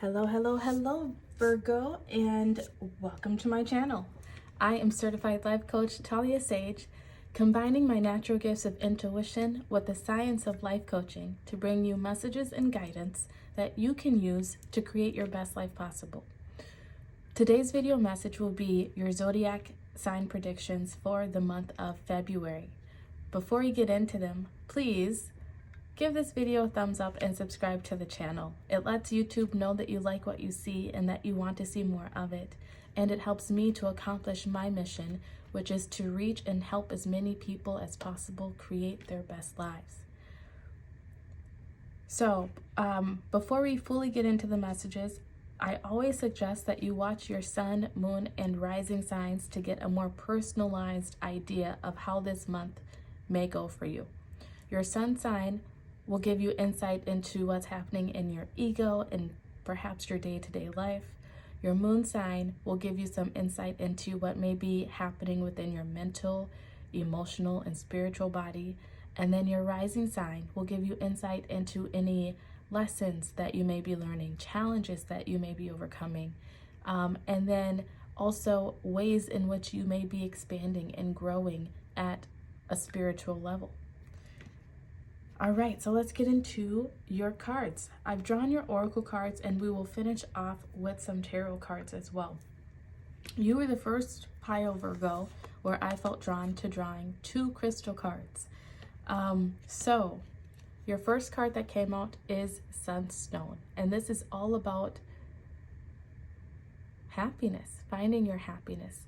Hello, hello, hello, Virgo, and welcome to my channel. I am certified life coach Talia Sage, combining my natural gifts of intuition with the science of life coaching to bring you messages and guidance that you can use to create your best life possible. Today's video message will be your zodiac sign predictions for the month of February. Before we get into them, please give this video a thumbs up and subscribe to the channel. It lets YouTube know that you like what you see and that you want to see more of it. And it helps me to accomplish my mission, which is to reach and help as many people as possible create their best lives. So, before we fully get into the messages, I always suggest that you watch your sun, moon, and rising signs to get a more personalized idea of how this month may go for you. Your sun sign will give you insight into what's happening in your ego and perhaps your day-to-day life. Your moon sign will give you some insight into what may be happening within your mental, emotional, and spiritual body. And then your rising sign will give you insight into any lessons that you may be learning, challenges that you may be overcoming, and then also ways in which you may be expanding and growing at a spiritual level. All right, so let's get into your cards. I've drawn your oracle cards and we will finish off with some tarot cards as well. You were the first pile Virgo where I felt drawn to drawing 2 crystal cards. So your first card that came out is Sunstone, and this is all about happiness, finding your happiness,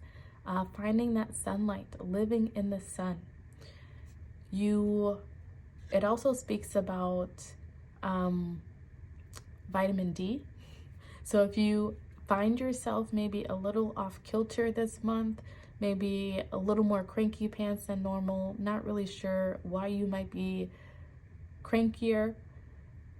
finding that sunlight, living in the sun. It also speaks about vitamin D. So if you find yourself maybe a little off kilter this month, maybe a little more cranky pants than normal, not really sure why you might be crankier,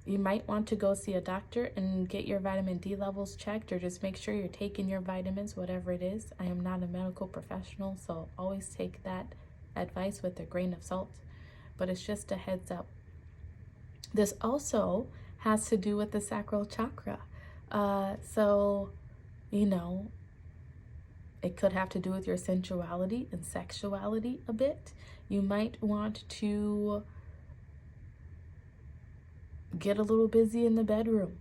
you might want to go see a doctor and get your vitamin D levels checked, or just make sure you're taking your vitamins, whatever it is. I am not a medical professional, so always take that advice with a grain of salt. But it's just a heads up. This also has to do with the sacral chakra. So, it could have to do with your sensuality and sexuality a bit. You might want to get a little busy in the bedroom.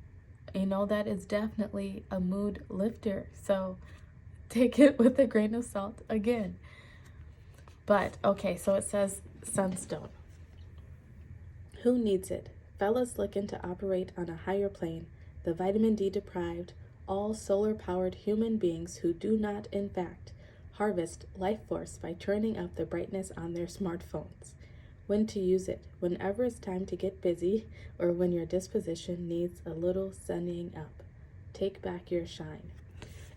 That is definitely a mood lifter. So take it with a grain of salt again. But okay, so it says Sunstone. Who needs it? Fellas looking to operate on a higher plane, the vitamin D deprived, all solar-powered human beings who do not, in fact, harvest life force by turning up the brightness on their smartphones. When to use it? Whenever it's time to get busy, or when your disposition needs a little sunning up. Take back your shine.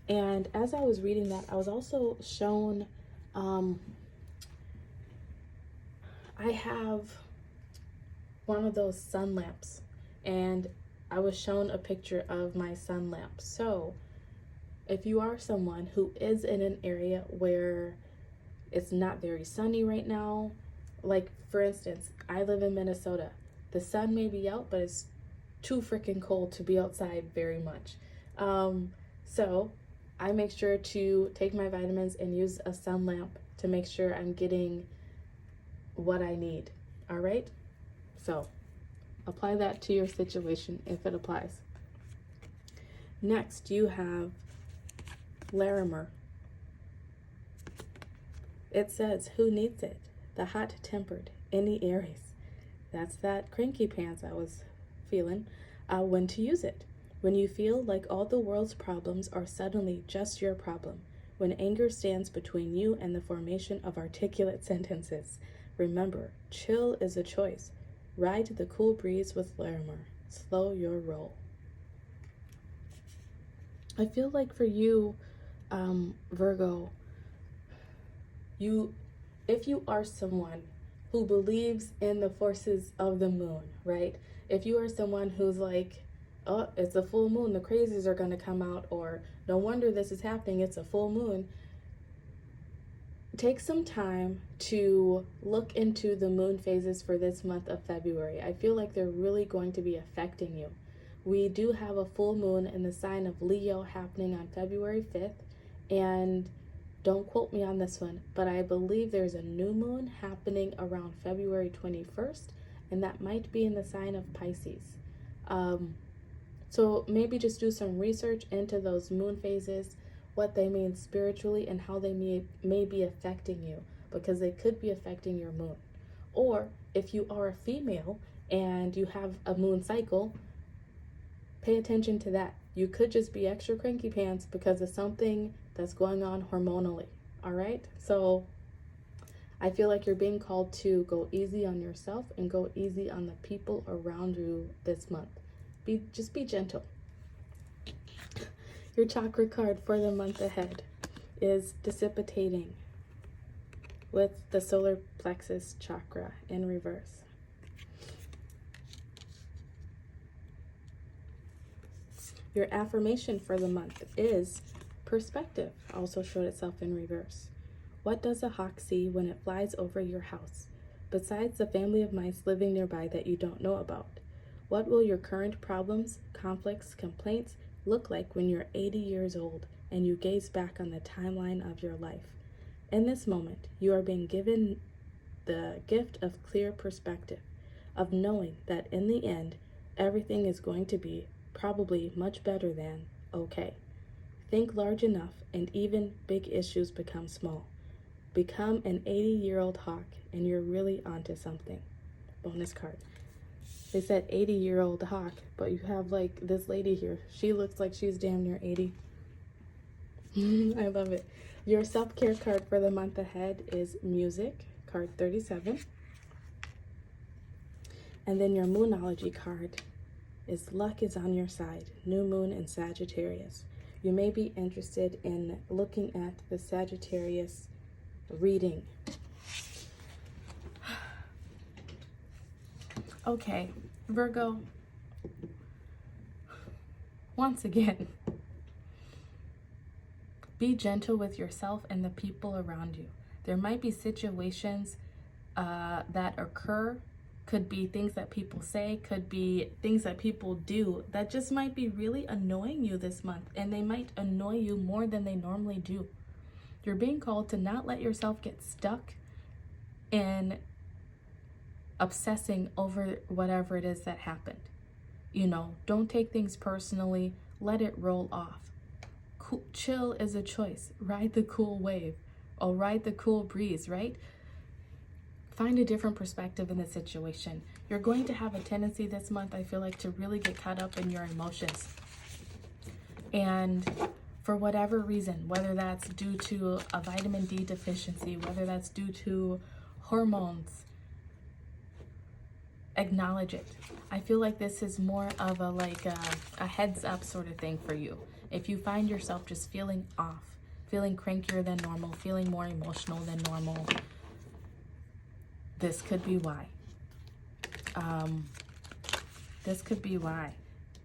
And as I was reading that, I was also shown, I have one of those sun lamps, and I was shown a picture of my sun lamp. So if you are someone who is in an area where it's not very sunny right now, like for instance, I live in Minnesota. The sun may be out, but it's too freaking cold to be outside very much. So I make sure to take my vitamins and use a sun lamp to make sure I'm getting what I need. All right? So apply that to your situation if it applies. Next, you have Larimer. It says, who needs it? The hot-tempered, any Aries. That's that cranky pants I was feeling. When to use it? When you feel like all the world's problems are suddenly just your problem. When anger stands between you and the formation of articulate sentences. Remember, chill is a choice. Ride the cool breeze with Larimer. Slow your roll. I feel like for you, Virgo, if you are someone who believes in the forces of the moon, right? If you are someone who's like, oh, it's a full moon, the crazies are going to come out, or no wonder this is happening, it's a full moon. Take some time to look into the moon phases for this month of February. I feel like they're really going to be affecting you. We do have a full moon in the sign of Leo happening on February 5th, and don't quote me on this one, but I believe there's a new moon happening around February 21st, and that might be in the sign of Pisces. So maybe just do some research into those moon phases, what they mean spiritually, and how they may be affecting you, because they could be affecting your moon. Or if you are a female and you have a moon cycle, pay attention to that. You could just be extra cranky pants because of something that's going on hormonally. All right? So I feel like you're being called to go easy on yourself and go easy on the people around you this month. Just be gentle. Your chakra card for the month ahead is Dissipating, with the solar plexus chakra in reverse. Your affirmation for the month is Perspective, also showed itself in reverse. What does a hawk see when it flies over your house, besides the family of mice living nearby that you don't know about? What will your current problems, conflicts, complaints look like when you're 80 years old and you gaze back on the timeline of your life? In this moment, you are being given the gift of clear perspective, of knowing that in the end, everything is going to be probably much better than okay. Think large enough and even big issues become small. Become an 80-year-old hawk and you're really onto something. Bonus card. They said 80-year-old hawk, but you have like this lady here. She looks like she's damn near 80. I love it. Your self-care card for the month ahead is Music, card 37. And then your Moonology card is Luck is on your side, New Moon in Sagittarius. You may be interested in looking at the Sagittarius reading. Okay, Virgo, once again, be gentle with yourself and the people around you. There might be situations that occur, could be things that people say, could be things that people do that just might be really annoying you this month, and they might annoy you more than they normally do. You're being called to not let yourself get stuck in obsessing over whatever it is that happened. You know, don't take things personally. Let it roll off. Chill is a choice. Ride the cool wave or ride the cool breeze, right? Find a different perspective in the situation. You're going to have a tendency this month, I feel like, to really get caught up in your emotions. And for whatever reason, whether that's due to a vitamin D deficiency, whether that's due to hormones, acknowledge it. I feel like this is more of a heads up sort of thing for you. If you find yourself just feeling off, feeling crankier than normal, feeling more emotional than normal, this could be why. This could be why.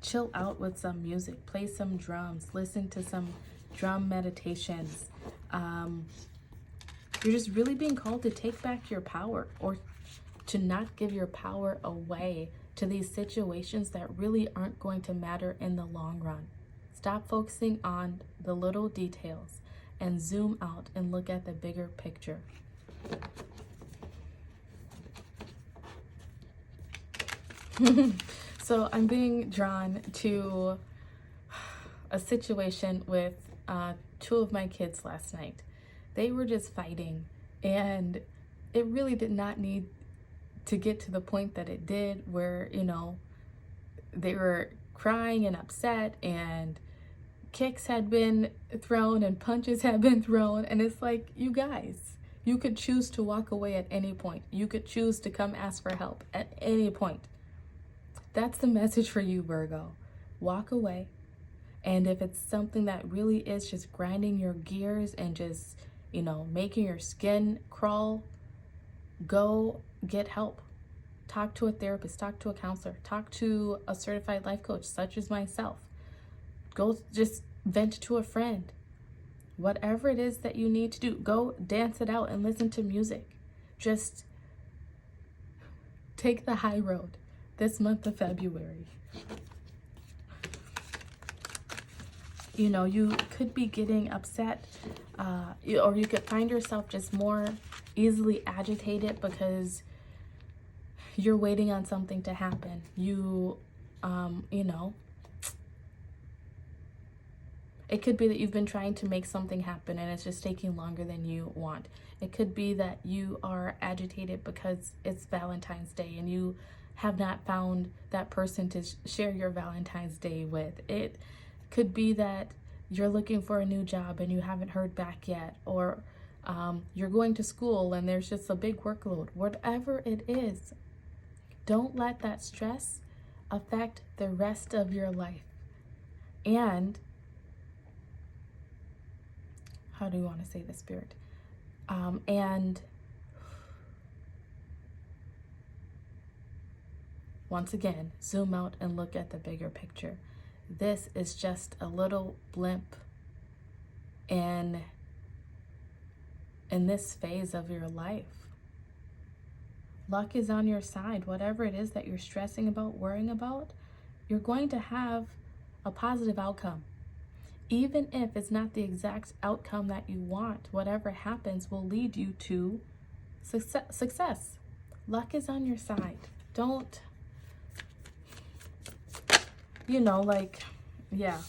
Chill out with some music, play some drums, listen to some drum meditations. You're just really being called to take back your power, or to not give your power away to these situations that really aren't going to matter in the long run. Stop focusing on the little details and zoom out and look at the bigger picture. So I'm being drawn to a situation with two of my kids last night. They were just fighting, and it really did not need to get to the point that it did, where, you know, they were crying and upset, and kicks had been thrown and punches had been thrown. And it's like, you guys, you could choose to walk away at any point. You could choose to come ask for help at any point. That's the message for you, Virgo. Walk away. And if it's something that really is just grinding your gears and just, you know, making your skin crawl, go get help. Talk to a therapist, talk to a counselor, talk to a certified life coach such as myself. Go just vent to a friend. Whatever it is that you need to do, go dance it out and listen to music. Just take the high road this month of February. You know, you could be getting upset, or you could find yourself just more easily agitated because you're waiting on something to happen. You know, it could be that you've been trying to make something happen and it's just taking longer than you want. It could be that you are agitated because it's Valentine's Day and you have not found that person to share your Valentine's Day with. It could be that you're looking for a new job and you haven't heard back yet, or you're going to school and there's just a big workload. Whatever it is, don't let that stress affect the rest of your life. And how do you want to say this, Spirit? And once again, zoom out and look at the bigger picture. This is just a little blimp in this phase of your life. Luck is on your side. Whatever it is that you're stressing about, worrying about, you're going to have a positive outcome. Even if it's not the exact outcome that you want, whatever happens will lead you to success. Luck is on your side. Don't, you know, like, yeah,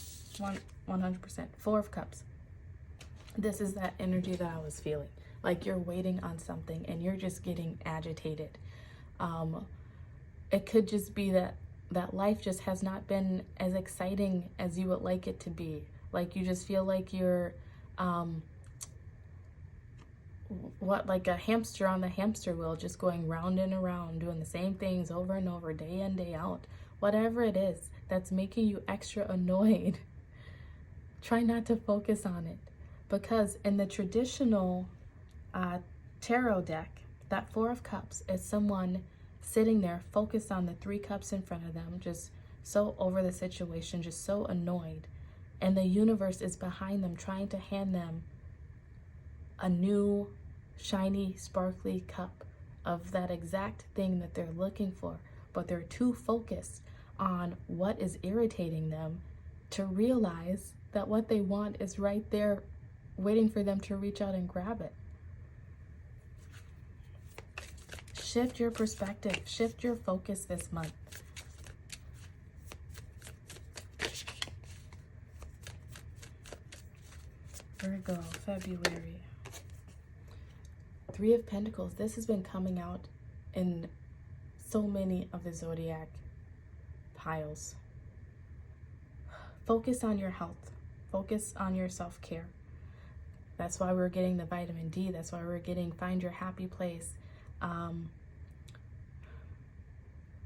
100%. Four of Cups. This is that energy that I was feeling. Like you're waiting on something and you're just getting agitated. It could just be that life just has not been as exciting as you would like it to be. Like you just feel like you're like a hamster on the hamster wheel, just going round and around, doing the same things over and over, day in, day out. Whatever it is that's making you extra annoyed, try not to focus on it. Because in the traditional tarot deck, that Four of Cups is someone sitting there focused on the three cups in front of them, just so over the situation, just so annoyed. And the universe is behind them, trying to hand them a new, shiny, sparkly cup of that exact thing that they're looking for. But they're too focused on what is irritating them to realize that what they want is right there, waiting for them to reach out and grab it. Shift your perspective, shift your focus this month. Virgo, February. Three of Pentacles. This has been coming out in so many of the Zodiac piles. Focus on your health. Focus on your self-care. That's why we're getting the vitamin D. That's why we're getting Find Your Happy Place. That's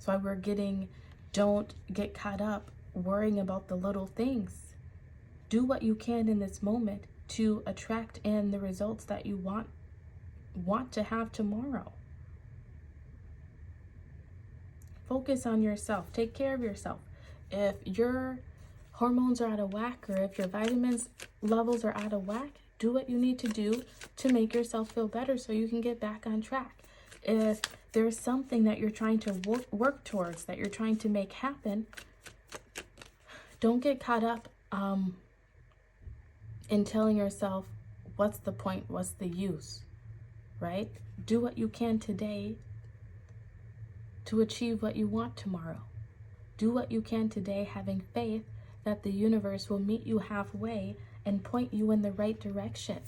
why we're getting Don't Get Caught Up worrying about the little things. Do what you can in this moment to attract in the results that you want to have tomorrow. Focus on yourself. Take care of yourself. If your hormones are out of whack, or if your vitamins levels are out of whack, do what you need to do to make yourself feel better so you can get back on track. If there's something that you're trying to work towards, that you're trying to make happen, don't get caught up in telling yourself, what's the point? What's the use? Right? Do what you can today to achieve what you want tomorrow. Do what you can today, having faith that the universe will meet you halfway and point you in the right direction.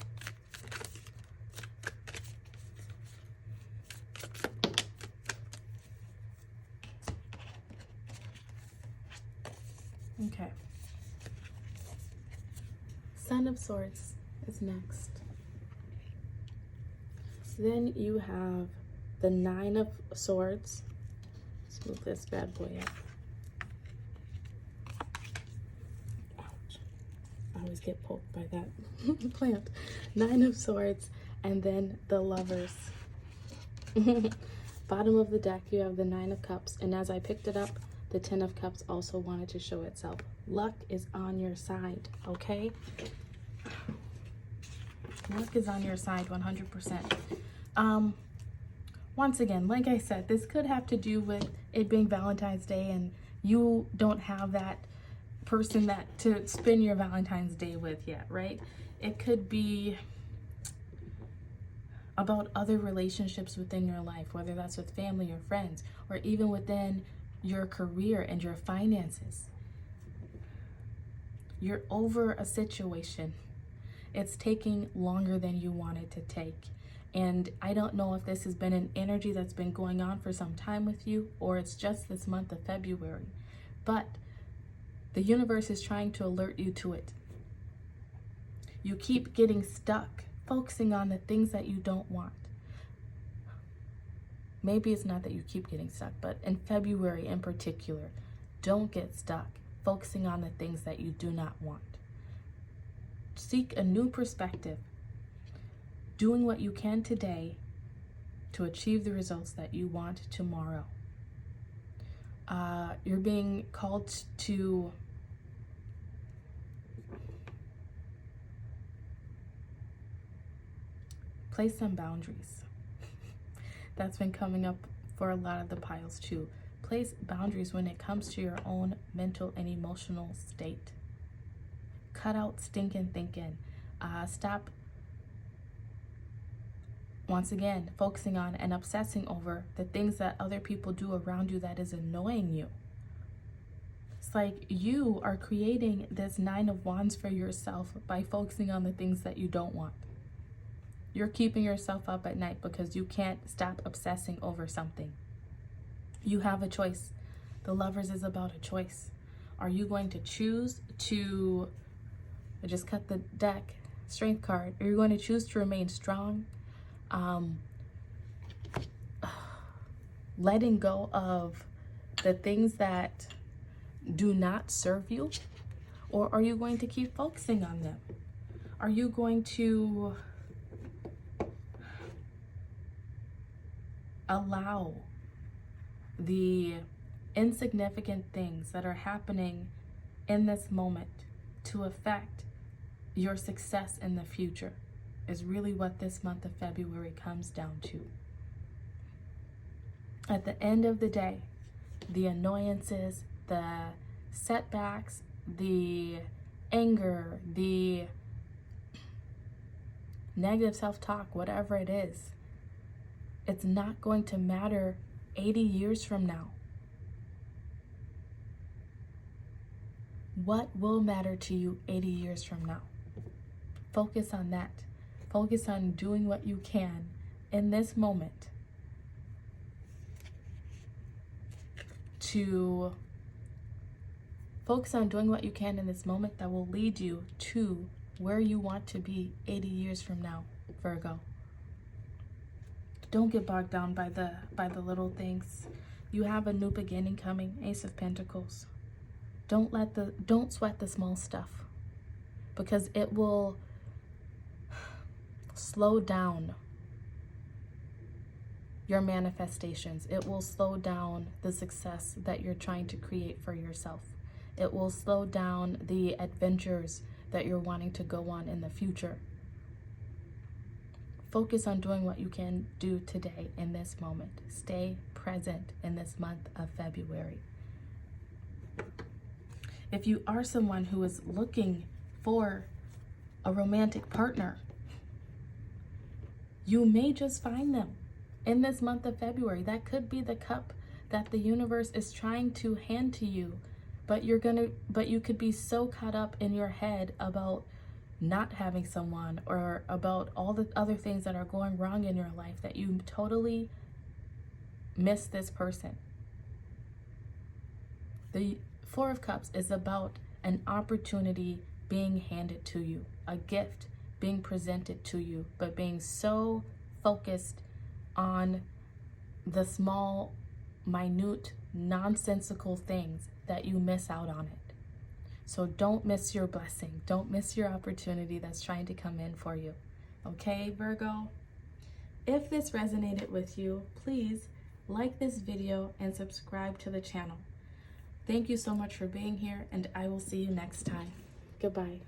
Okay. Son of Swords is next. Then you have the Nine of Swords. Let's move this bad boy up. Ouch. I always get poked by that plant. Nine of Swords, and then the Lovers. Bottom of the deck, you have the Nine of Cups, and as I picked it up, the Ten of Cups also wanted to show itself. Luck is on your side, okay? Luck is on your side 100%. Once again, like I said, this could have to do with it being Valentine's Day and you don't have that person that to spend your Valentine's Day with yet, right? It could be about other relationships within your life, whether that's with family or friends, or even within your career and your finances. You're over a situation. It's taking longer than you want it to take. And I don't know if this has been an energy that's been going on for some time with you, or it's just this month of February. But the universe is trying to alert you to it. You keep getting stuck, focusing on the things that you don't want. Maybe it's not that you keep getting stuck, but in February in particular, don't get stuck, focusing on the things that you do not want. Seek a new perspective, doing what you can today to achieve the results that you want tomorrow. You're being called to place some boundaries. That's been coming up for a lot of the piles too. Place boundaries when it comes to your own mental and emotional state. Cut out stinking thinking. Stop, once again, focusing on and obsessing over the things that other people do around you that is annoying you. It's like you are creating this 9 of Wands for yourself by focusing on the things that you don't want. You're keeping yourself up at night because you can't stop obsessing over something. You have a choice. The Lovers is about a choice. Are you going to choose to, I just cut the deck, Strength card. Are you going to choose to remain strong? Letting go of the things that do not serve you? Or are you going to keep focusing on them? Are you going to allow the insignificant things that are happening in this moment to affect your success in the future? Is really what this month of February comes down to. At the end of the day, the annoyances, the setbacks, the anger, the negative self-talk, whatever it is, it's not going to matter 80 years from now. What will matter to you 80 years from now? Focus on that. Focus on doing what you can in this moment to focus on doing what you can in this moment that will lead you to where you want to be 80 years from now, Virgo. Don't get bogged down by the little things. You have a new beginning coming, Ace of Pentacles. Don't sweat the small stuff, because it will slow down your manifestations. It will slow down the success that you're trying to create for yourself. It will slow down the adventures that you're wanting to go on in the future. Focus on doing what you can do today in this moment. Stay present in this month of February. If you are someone who is looking for a romantic partner, you may just find them in this month of February. That could be the cup that the universe is trying to hand to you, but you could be so caught up in your head about not having someone or about all the other things that are going wrong in your life that you totally miss this person. The Four of Cups is about an opportunity being handed to you, a gift being presented to you, but being so focused on the small, minute, nonsensical things that you miss out on it. So don't miss your blessing. Don't miss your opportunity that's trying to come in for you. Okay, Virgo? If this resonated with you, please like this video and subscribe to the channel. Thank you so much for being here, and I will see you next time. Goodbye.